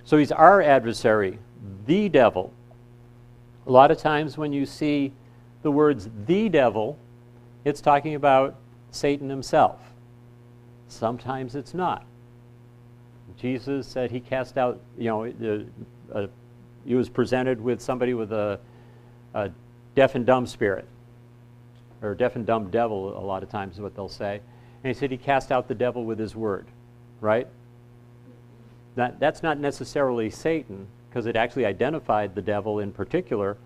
So he's our adversary, the devil. A lot of times when you see the words the devil, it's talking about Satan himself. Sometimes it's not. Jesus said he cast out, he was presented with somebody with a deaf and dumb spirit, or deaf and dumb devil, a lot of times is what they'll say. And he said he cast out the devil with his word, right? That's not necessarily Satan, because it actually identified the devil in particular.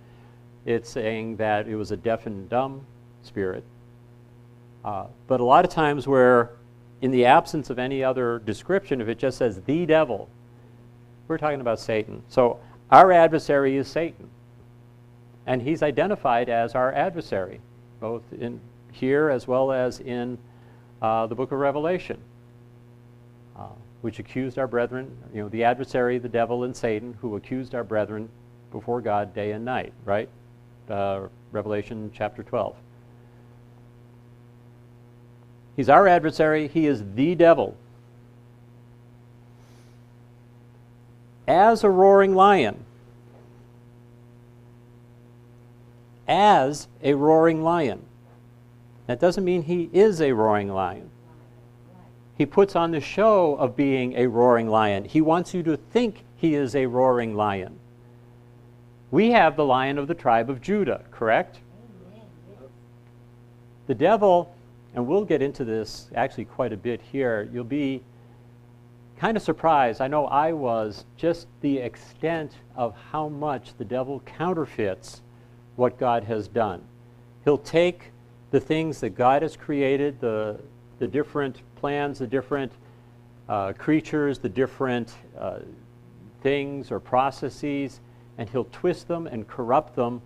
It's saying that it was a deaf and dumb spirit. But a lot of times where, in the absence of any other description, if it just says the devil, we're talking about Satan. So our adversary is Satan. And he's identified as our adversary, both in here as well as in the book of Revelation, which accused our brethren, the adversary, the devil, and Satan, who accused our brethren before God day and night, right? Revelation chapter 12. He's our adversary. He is the devil. As a roaring lion. As a roaring lion. That doesn't mean he is a roaring lion. He puts on the show of being a roaring lion. He wants you to think he is a roaring lion. We have the Lion of the tribe of Judah, correct? The devil, and we'll get into this actually quite a bit here, you'll be kind of surprised, I know I was, just the extent of how much the devil counterfeits what God has done. He'll take the things that God has created, the different plans, the different creatures, the different things or processes, and he'll twist them and corrupt them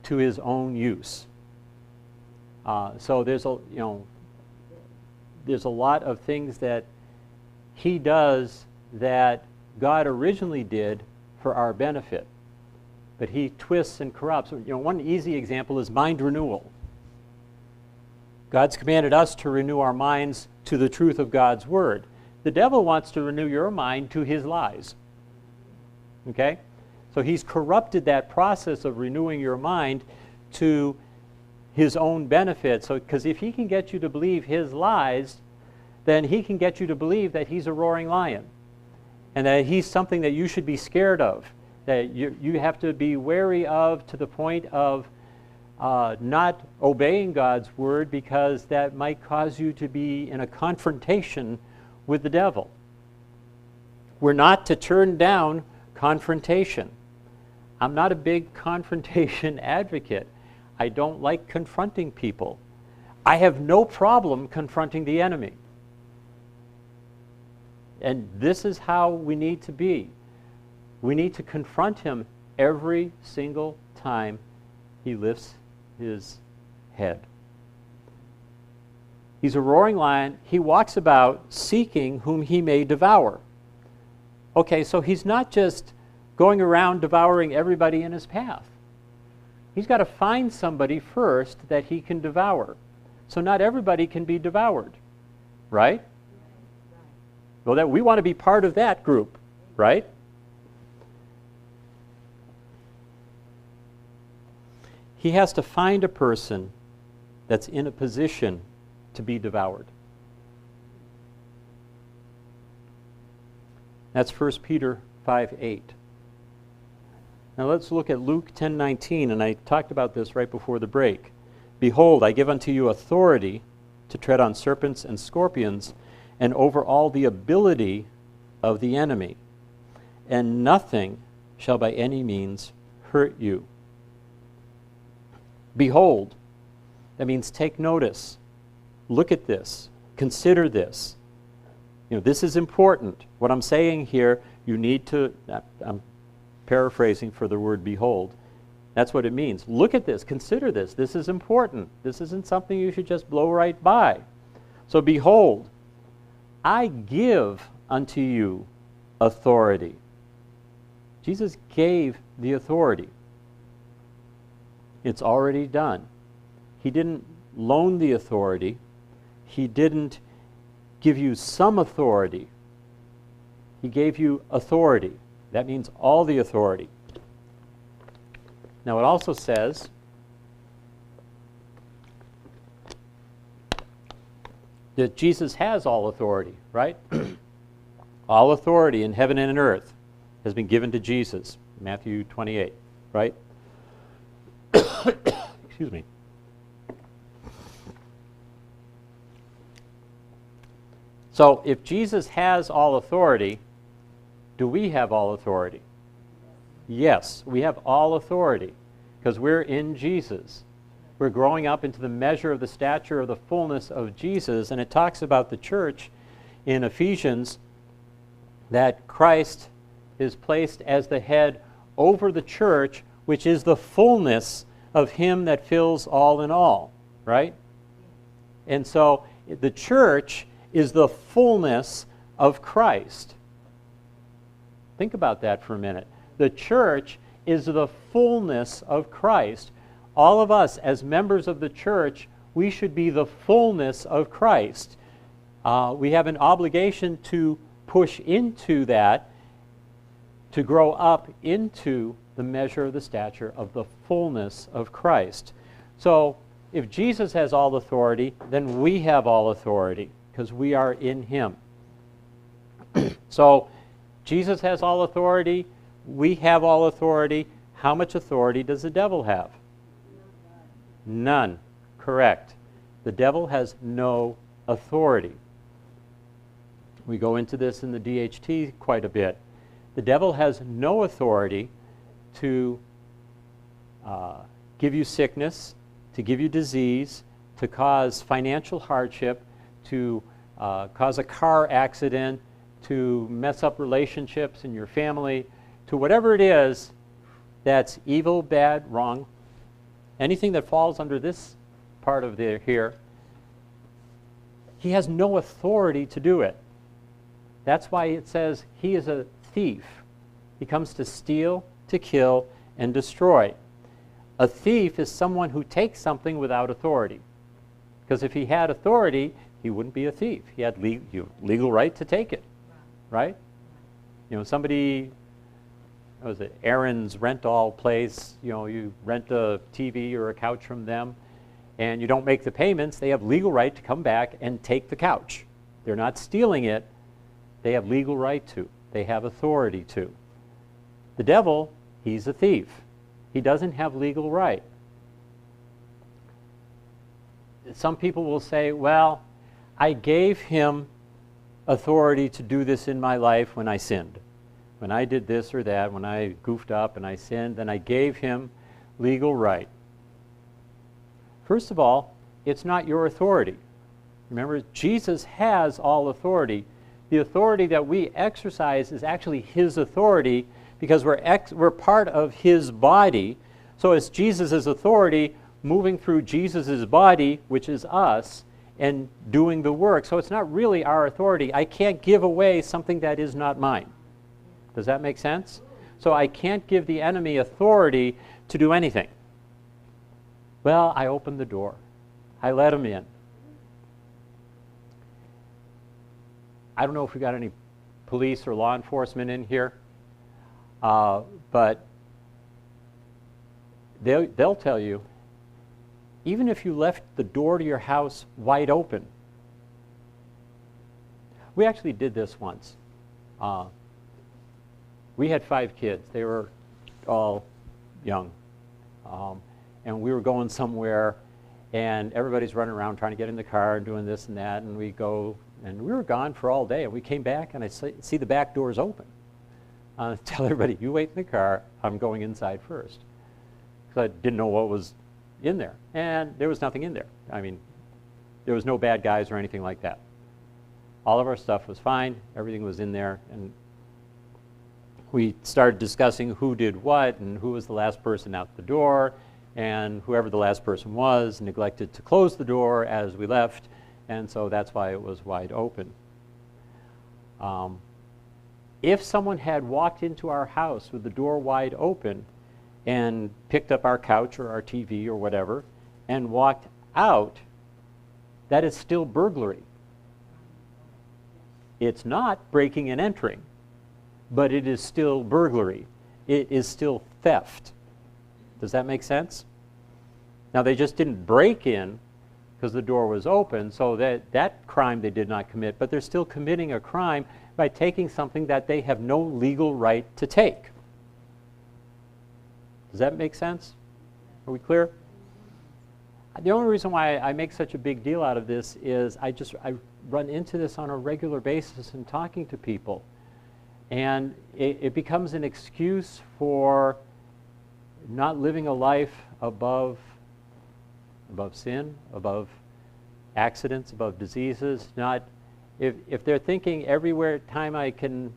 to his own use. So there's a lot of things that he does that God originally did for our benefit, but he twists and corrupts. One easy example is mind renewal. God's commanded us to renew our minds to the truth of God's word. The devil wants to renew your mind to his lies. Okay? So he's corrupted that process of renewing your mind to his own benefit. So, because if he can get you to believe his lies, then he can get you to believe that he's a roaring lion and that he's something that you should be scared of, that you have to be wary of, to the point of not obeying God's word, because that might cause you to be in a confrontation with the devil. We're not to turn down confrontation. I'm not a big confrontation advocate. I don't like confronting people. I have no problem confronting the enemy. And this is how we need to be. We need to confront him every single time he lifts his head. He's a roaring lion. He walks about seeking whom he may devour. Okay, so he's not just going around devouring everybody in his path. He's got to find somebody first that he can devour. So not everybody can be devoured, right? Well, that we want to be part of that group, right? He has to find a person that's in a position to be devoured. That's 1 Peter 5:8. Now let's look at Luke 10:19, and I talked about this right before the break. Behold, I give unto you authority to tread on serpents and scorpions, and over all the ability of the enemy, and nothing shall by any means hurt you. Behold, that means take notice. Look at this. Consider this. This is important. What I'm saying here, you need to, I'm paraphrasing for the word behold. That's what it means. Look at this. Consider this. This is important. This isn't something you should just blow right by. So behold, I give unto you authority. Jesus gave the authority. It's already done. He didn't loan the authority. He didn't give you some authority. He gave you authority. That means all the authority. Now it also says that Jesus has all authority, right? All authority in heaven and in earth has been given to Jesus. Matthew 28, right? Excuse me. So if Jesus has all authority, do we have all authority? Yes, we have all authority because we're in Jesus. We're growing up into the measure of the stature of the fullness of Jesus. And it talks about the church in Ephesians that Christ is placed as the head over the church, which is the fullness of him that fills all in all, right? And so the church is the fullness of Christ. Think about that for a minute. The church is the fullness of Christ. All of us as members of the church, we should be the fullness of Christ. We have an obligation to push into that, to grow up into the measure of the stature of the fullness of Christ. So if Jesus has all authority, then we have all authority because we are in him. So Jesus has all authority. We have all authority. How much authority does the devil have? None. Correct. The devil has no authority. We go into this in the DHT quite a bit. The devil has no authority to give you sickness, to give you disease, to cause financial hardship, to cause a car accident, to mess up relationships in your family, to whatever it is that's evil, bad, wrong. Anything that falls under this part of here, he has no authority to do it. That's why it says he is a thief. He comes to steal, to kill, and destroy. A thief is someone who takes something without authority. Because if he had authority, he wouldn't be a thief. He had legal right to take it, right? You know, somebody, what was it, Aaron's rent-all place, you know, you rent a TV or a couch from them, and you don't make the payments, they have legal right to come back and take the couch. They're not stealing it. They have legal right to. They have authority to. The devil, he's a thief. He doesn't have legal right. Some people will say, well, I gave him authority to do this in my life when I sinned. When I did this or that, when I goofed up and I sinned, then I gave him legal right. First of all, it's not your authority. Remember, Jesus has all authority. The authority that we exercise is actually his authority because we're part of his body. So it's Jesus' authority moving through Jesus' body, which is us, and doing the work. So it's not really our authority. I can't give away something that is not mine. Does that make sense? So I can't give the enemy authority to do anything. Well, I opened the door. I let him in. I don't know if we got any police or law enforcement in here, but they'll tell you, even if you left the door to your house wide open. We actually did this once. We had 5 kids. They were all young. And we were going somewhere, and everybody's running around trying to get in the car and doing this and that, and we go, and we were gone for all day, and we came back, and I see the back doors open. I tell everybody, you wait in the car, I'm going inside first. Because I didn't know what was in there. And there was nothing in there. I mean, there was no bad guys or anything like that. All of our stuff was fine, everything was in there, and we started discussing who did what and who was the last person out the door, and whoever the last person was neglected to close the door as we left, and so that's why it was wide open. If someone had walked into our house with the door wide open and picked up our couch or our TV or whatever and walked out, that is still burglary. It's not breaking and entering. but it is still burglary. It is still theft. Does that make sense? Now, they just didn't break in because the door was open, so that crime they did not commit, but they're still committing a crime by taking something that they have no legal right to take. Does that make sense? Are we clear? The only reason why I make such a big deal out of this is I run into this on a regular basis in talking to people. And it becomes an excuse for not living a life above sin, above accidents, above diseases. If they're thinking everywhere time I can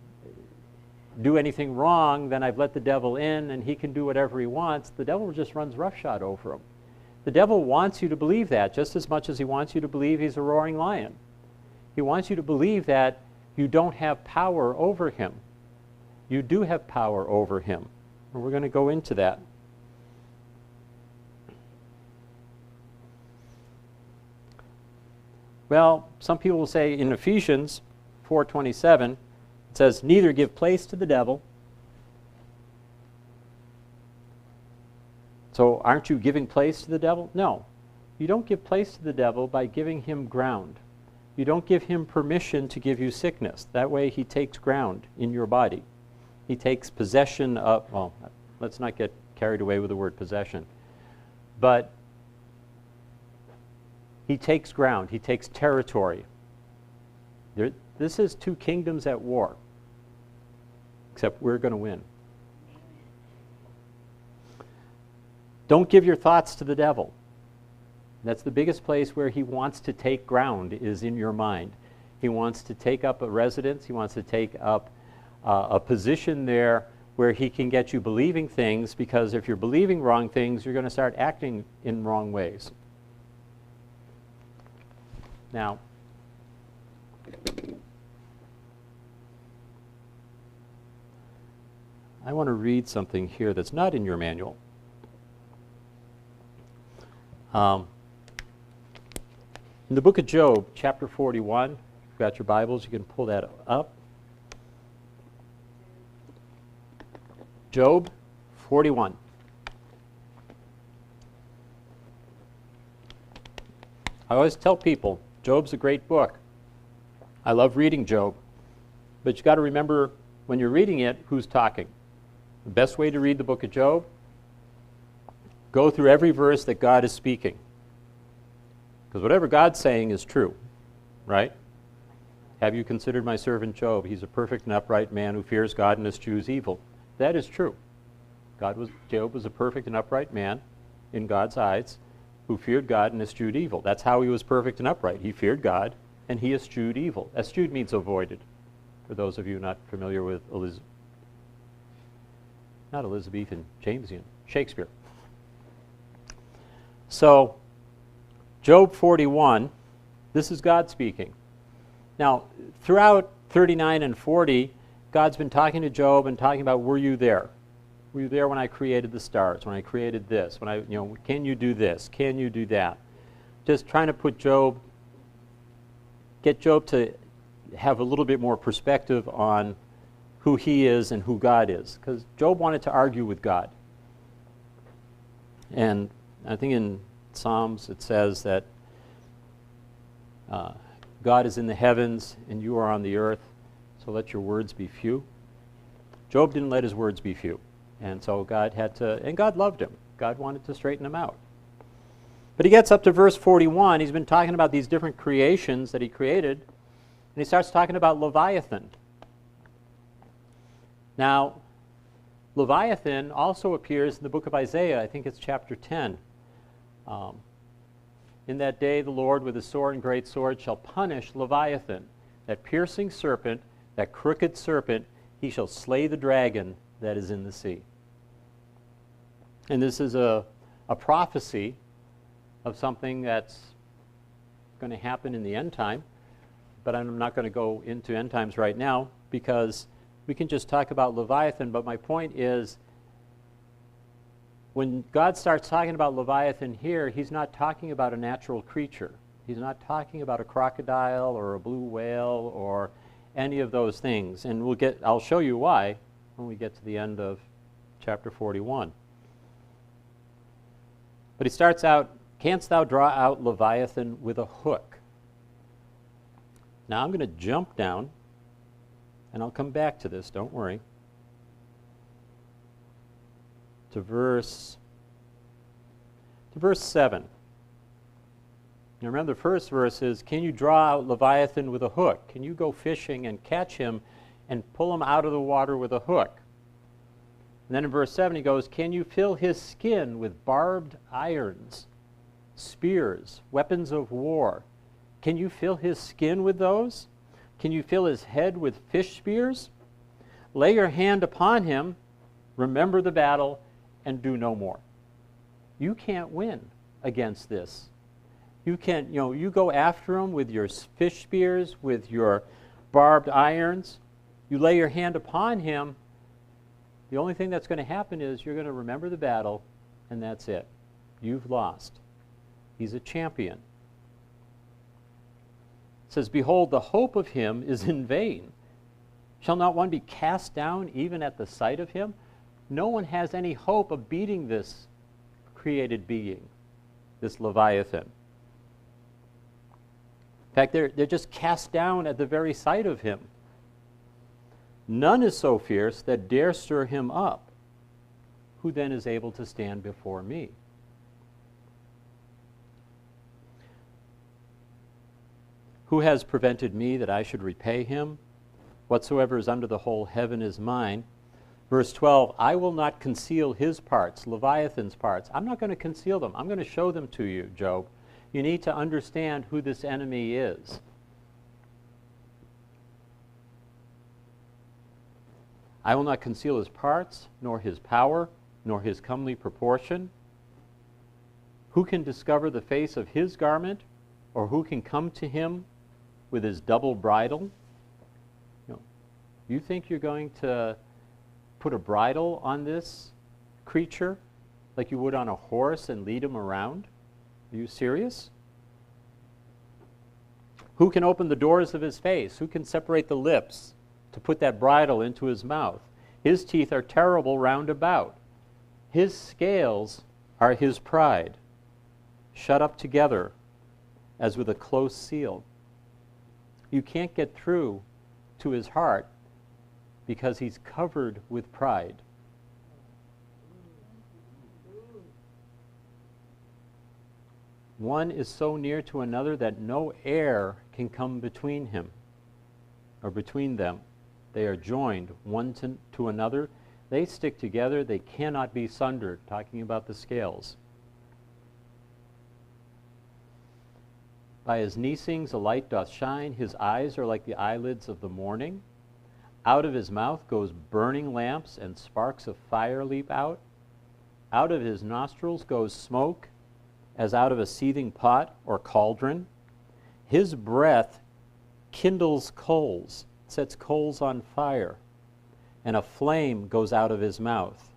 do anything wrong, then I've let the devil in and he can do whatever he wants, the devil just runs roughshod over him. The devil wants you to believe that just as much as he wants you to believe he's a roaring lion. He wants you to believe that you don't have power over him. You do have power over him. And we're going to go into that. Well, some people will say in Ephesians 4:27, it says, neither give place to the devil. So aren't you giving place to the devil? No. You don't give place to the devil by giving him ground. You don't give him permission to give you sickness. That way he takes ground in your body. He takes possession of, well, let's not get carried away with the word possession. But he takes ground. He takes territory. This is two kingdoms at war. Except we're going to win. Don't give your thoughts to the devil. That's the biggest place where he wants to take ground, is in your mind. He wants to take up a residence. He wants to take up a position there where he can get you believing things, because if you're believing wrong things, you're going to start acting in wrong ways. Now, I want to read something here that's not in your manual. In the book of Job, chapter 41, if you've got your Bibles, you can pull that up. Job 41. I always tell people, Job's a great book. I love reading Job. But you've got to remember, when you're reading it, who's talking. The best way to read the book of Job, go through every verse that God is speaking. Because whatever God's saying is true, right? Have you considered my servant Job? He's a perfect and upright man who fears God and eschews evil. That is true. Job was a perfect and upright man in God's eyes who feared God and eschewed evil. That's how he was perfect and upright. He feared God and he eschewed evil. Eschewed means avoided. For those of you not familiar with not Elizabethan, Jamesian, Shakespeare. So, Job 41, this is God speaking. Now, throughout 39 and 40, God's been talking to Job and talking about, were you there? Were you there when I created the stars, when I created this, can you do this, can you do that? Just trying to get Job to have a little bit more perspective on who he is and who God is. Because Job wanted to argue with God. And I think in Psalms it says that God is in the heavens and you are on the earth, so let your words be few. Job didn't let his words be few. And so God and God loved him. God wanted to straighten him out. But he gets up to verse 41. He's been talking about these different creations that he created. And he starts talking about Leviathan. Now, Leviathan also appears in the book of Isaiah. I think it's chapter 10. In that day the Lord with his sword and great sword shall punish Leviathan, that piercing serpent, that crooked serpent. He shall slay the dragon that is in the sea. And this is a prophecy of something that's going to happen in the end time. But I'm not going to go into end times right now, because we can just talk about Leviathan. But my point is, when God starts talking about Leviathan here, he's not talking about a natural creature. He's not talking about a crocodile or a blue whale or any of those things. And I'll show you why when we get to the end of chapter 41. But he starts out, canst thou draw out Leviathan with a hook? Now I'm going to jump down, and I'll come back to this, don't worry, to verse 7. Now remember, the first verse is, can you draw out Leviathan with a hook? Can you go fishing and catch him and pull him out of the water with a hook? And then in verse 7 he goes, can you fill his skin with barbed irons, spears, weapons of war? Can you fill his skin with those? Can you fill his head with fish spears? Lay your hand upon him, remember the battle, and do no more. You can't win against this. You can't, you go after him with your fish spears, with your barbed irons. You lay your hand upon him. The only thing that's going to happen is you're going to remember the battle, and that's it. You've lost. He's a champion. It says, behold, the hope of him is in vain. Shall not one be cast down even at the sight of him? No one has any hope of beating this created being, this Leviathan. In fact, they're just cast down at the very sight of him. None is so fierce that dare stir him up. Who then is able to stand before me? Who has prevented me that I should repay him? Whatsoever is under the whole heaven is mine. Verse 12, I will not conceal his parts, Leviathan's parts. I'm not going to conceal them. I'm going to show them to you, Job. You need to understand who this enemy is. I will not conceal his parts, nor his power, nor his comely proportion. Who can discover the face of his garment, or who can come to him with his double bridle? You think you're going to put a bridle on this creature like you would on a horse and lead him around? Are you serious? Who can open the doors of his face? Who can separate the lips to put that bridle into his mouth? His teeth are terrible round about. His scales are his pride, shut up together as with a close seal. You can't get through to his heart because he's covered with pride. One is so near to another that no air can come between him or between them. They are joined one to another. They stick together. They cannot be sundered, talking about the scales. By his neesings a light doth shine. His eyes are like the eyelids of the morning. Out of his mouth goes burning lamps, and sparks of fire leap out. Out of his nostrils goes smoke, as out of a seething pot or cauldron. His breath kindles coals, sets coals on fire, and a flame goes out of his mouth.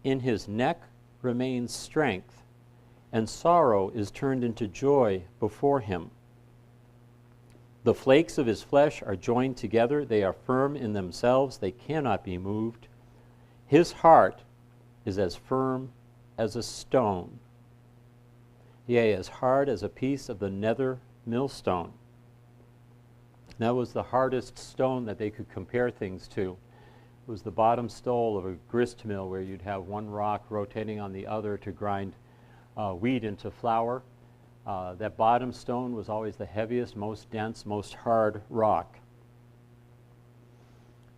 In his neck remains strength, and sorrow is turned into joy before him. The flakes of his flesh are joined together. They are firm in themselves. They cannot be moved. His heart is as firm as a stone, yea, as hard as a piece of the nether millstone. That was the hardest stone that they could compare things to. It was the bottom stole of a grist mill, where you'd have one rock rotating on the other to grind wheat into flour. That bottom stone was always the heaviest, most dense, most hard rock.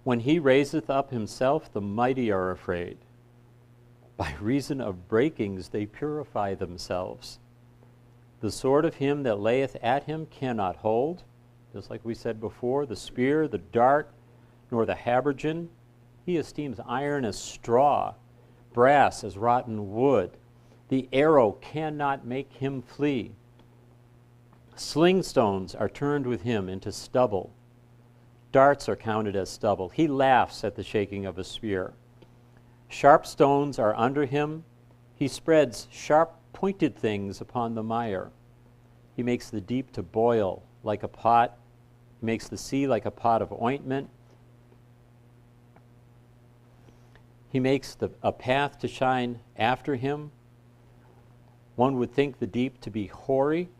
When he raiseth up himself, the mighty are afraid. By reason of breakings they purify themselves. The sword of him that layeth at him cannot hold. Just like we said before, the spear, the dart, nor the habergeon. He esteems iron as straw, brass as rotten wood. The arrow cannot make him flee. Sling stones are turned with him into stubble. Darts are counted as stubble. He laughs at the shaking of a spear. Sharp stones are under him. He spreads sharp pointed things upon the mire. He makes the deep to boil like a pot, He makes the sea like a pot of ointment. He makes a path to shine after him. One would think the deep to be hoary.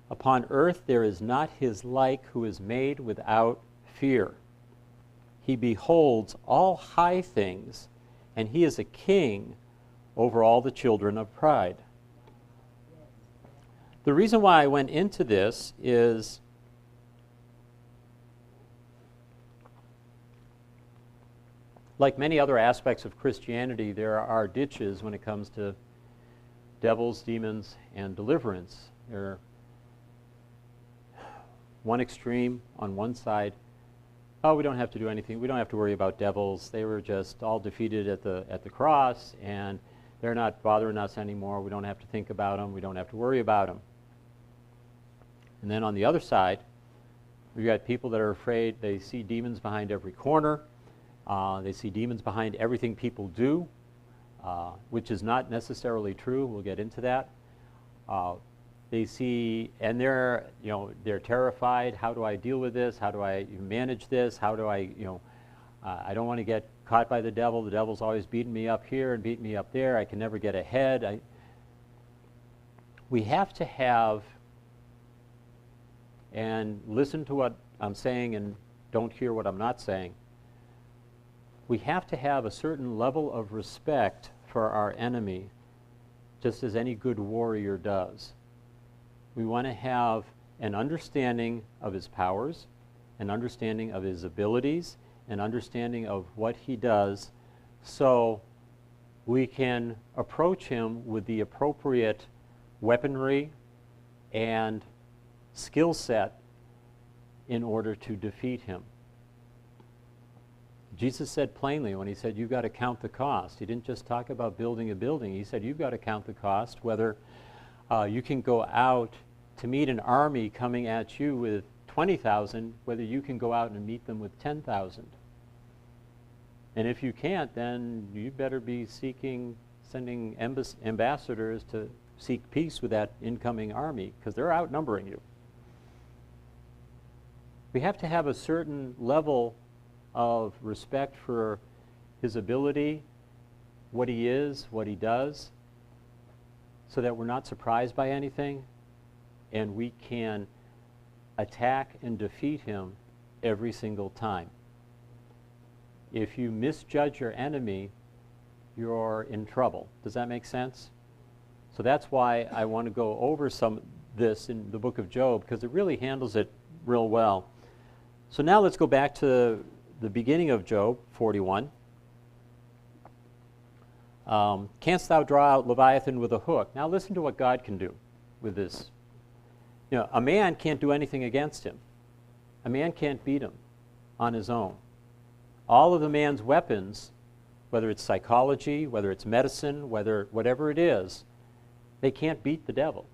Upon earth there is not his like who is made without fear. He beholds all high things, and he is a king over all the children of pride. The reason why I went into this is like many other aspects of Christianity, there are ditches when it comes to devils, demons, and deliverance. They're one extreme on one side. Oh, we don't have to do anything. We don't have to worry about devils. They were just all defeated at the cross, and they're not bothering us anymore. We don't have to think about them. We don't have to worry about them. And then on the other side, we've got people that are afraid. They see demons behind every corner. They see demons behind everything people do, which is not necessarily true. We'll get into that. They see, and they're terrified. How do I deal with this? How do I manage this? How do I, I don't want to get caught by the devil. The devil's always beating me up here and beating me up there. I can never get ahead. We have to have, and listen to what I'm saying and don't hear what I'm not saying. We have to have a certain level of respect for our enemy, just as any good warrior does. We want to have an understanding of his powers, an understanding of his abilities, an understanding of what he does, so we can approach him with the appropriate weaponry and skill set in order to defeat him. Jesus said plainly when he said, you've got to count the cost. He didn't just talk about building a building. He said, you've got to count the cost, whether you can go out to meet an army coming at you with 20,000, whether you can go out and meet them with 10,000. And if you can't, then you better be sending ambassadors to seek peace with that incoming army, because they're outnumbering you. We have to have a certain level of respect for his ability, what he is, what he does, so that we're not surprised by anything, and we can attack and defeat him every single time. If you misjudge your enemy, you're in trouble. Does that make sense? So that's why I want to go over some of this in the book of Job, because it really handles it real well. So now let's go back to the beginning of Job 41. Canst thou draw out Leviathan with a hook? Now listen to what God can do with this. A man can't do anything against him. A man can't beat him on his own. All of the man's weapons, whether it's psychology, whether it's medicine, whatever it is, they can't beat the devil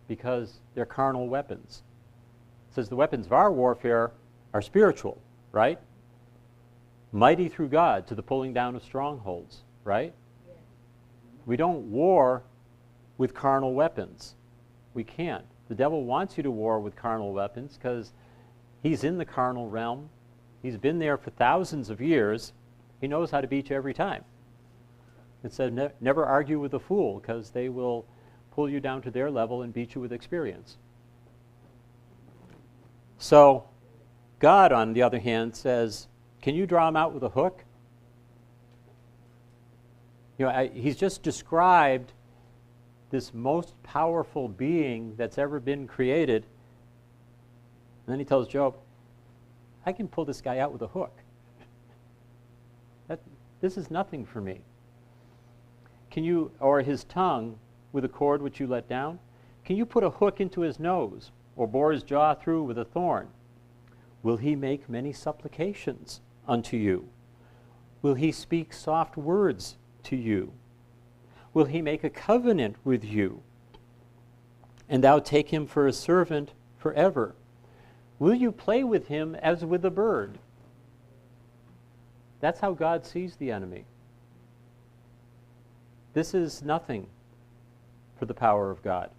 because they're carnal weapons. It says the weapons of our warfare are spiritual, right? Mighty through God to the pulling down of strongholds, right? Yeah. We don't war with carnal weapons. We can't. The devil wants you to war with carnal weapons because he's in the carnal realm. He's been there for thousands of years. He knows how to beat you every time. It said never argue with a fool, because they will pull you down to their level and beat you with experience. So God, on the other hand, says, can you draw him out with a hook? He's just described this most powerful being that's ever been created. And then he tells Job, I can pull this guy out with a hook. This is nothing for me. Can you, or his tongue with a cord which you let down? Can you put a hook into his nose, or bore his jaw through with a thorn? Will he make many supplications unto you? Will he speak soft words to you? Will he make a covenant with you, and thou take him for a servant forever? Will you play with him as with a bird? That's how God sees the enemy. This is nothing for the power of God.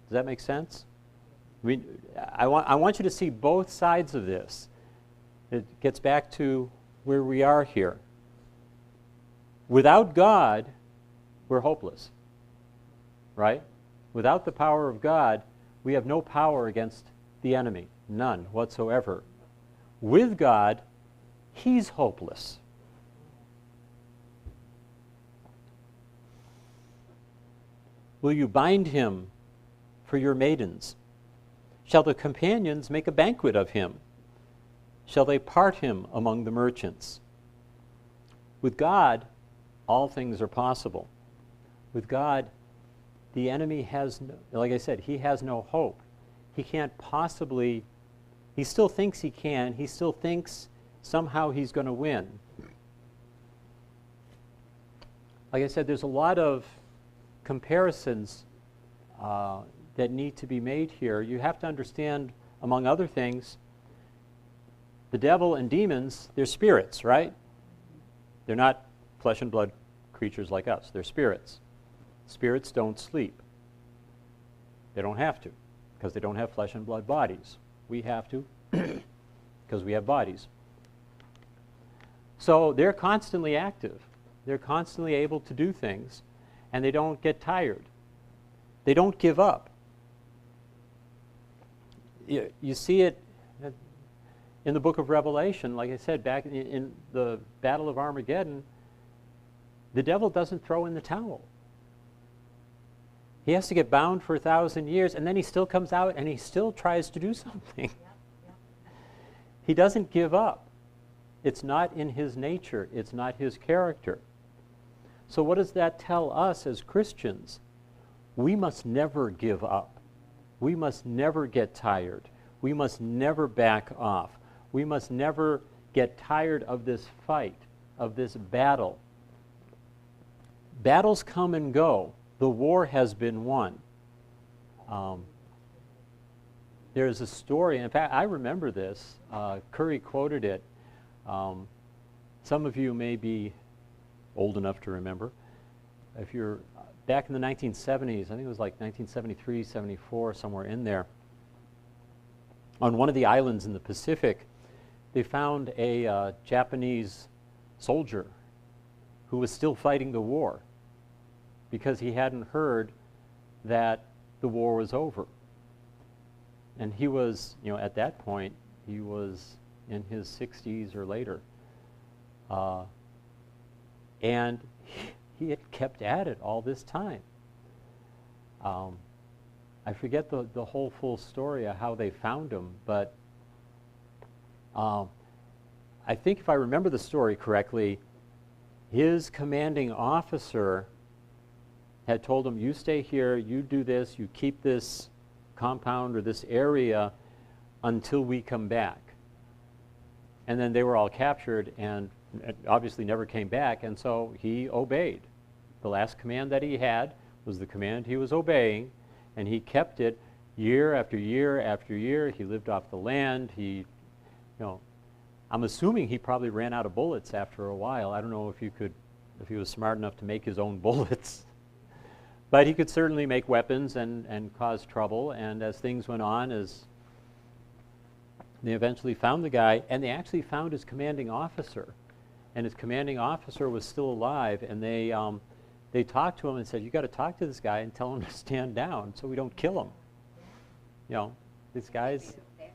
Does that make sense? I want you to see both sides of this. It gets back to where we are here. Without God, we're hopeless, right? Without the power of God, we have no power against the enemy, none whatsoever. With God, he's hopeless. Will you bind him for your maidens? Shall the companions make a banquet of him? Shall they part him among the merchants? With God, all things are possible. With God, the enemy has, like I said, he has no hope. He can't possibly, he still thinks he can. He still thinks somehow he's going to win. Like I said, there's a lot of comparisons that need to be made here. You have to understand, among other things, the devil and demons, they're spirits, right? They're not flesh and blood creatures like us. They're spirits. Spirits don't sleep. They don't have to, because they don't have flesh and blood bodies. We have to, because we have bodies. So they're constantly active. They're constantly able to do things, and they don't get tired. They don't give up. You see it in the book of Revelation. Like I said, back in the Battle of Armageddon, the devil doesn't throw in the towel. He has to get bound for 1,000 years, and then he still comes out and he still tries to do something. He doesn't give up. It's not in his nature. It's not his character. So what does that tell us as Christians? We must never give up. We must never get tired. We must never back off. We must never get tired of this fight, of this battle. Battles come and go. The war has been won. There's a story, in fact, I remember this. Curry quoted it. Some of you may be old enough to remember. If you're back in the 1970s, I think it was like 1973, 74, somewhere in there, on one of the islands in the Pacific, they found a Japanese soldier who was still fighting the war because he hadn't heard that the war was over. And he was, at that point, he was in his 60s or later. And he had kept at it all this time. I forget the whole full story of how they found him, but I think if I remember the story correctly, his commanding officer had told him, you stay here, you do this, you keep this compound or this area until we come back. And then they were all captured and obviously never came back, and so he obeyed. The last command that he had was the command he was obeying, and he kept it year after year after year. He lived off the land. I'm assuming he probably ran out of bullets after a while. I don't know if he was smart enough to make his own bullets. But he could certainly make weapons and cause trouble, and as things went on, as they eventually found the guy, and they actually found his commanding officer. And his commanding officer was still alive, and they talked to him and said, you got to talk to this guy and tell him to stand down so we don't kill him. These guys. They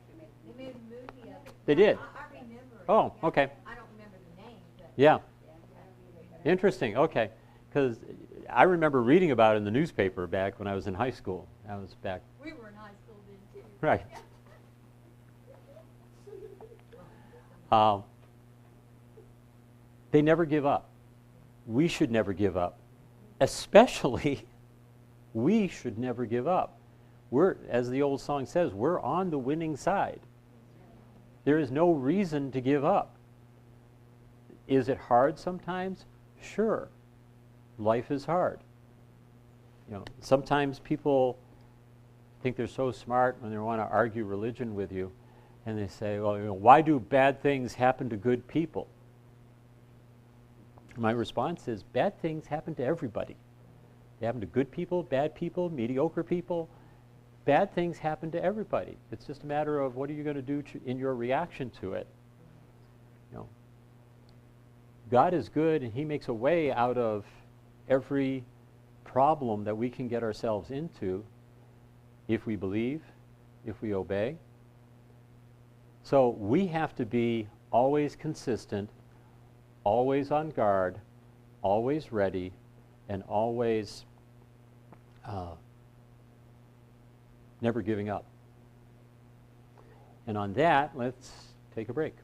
made a movie of it. They did? I remember it. Oh, okay. I don't remember the name. But Yeah. I don't remember. Interesting, okay. Because I remember reading about it in the newspaper back when I was in high school. I was back. We were in high school then, too. Right. They never give up. We should never give up. Especially, we should never give up. We're, as the old song says, we're on the winning side. There is no reason to give up. Is it hard sometimes? Sure. Life is hard. Sometimes people think they're so smart when they want to argue religion with you, and they say, well, why do bad things happen to good people? My response is, bad things happen to everybody. They happen to good people, bad people, mediocre people. bad things happen to everybody. It's just a matter of what are you going to do in your reaction to it. You know, God is good, and he makes a way out of every problem that we can get ourselves into if we believe, if we obey. So we have to be always consistent, always on guard, always ready, and always never giving up. And on that, let's take a break.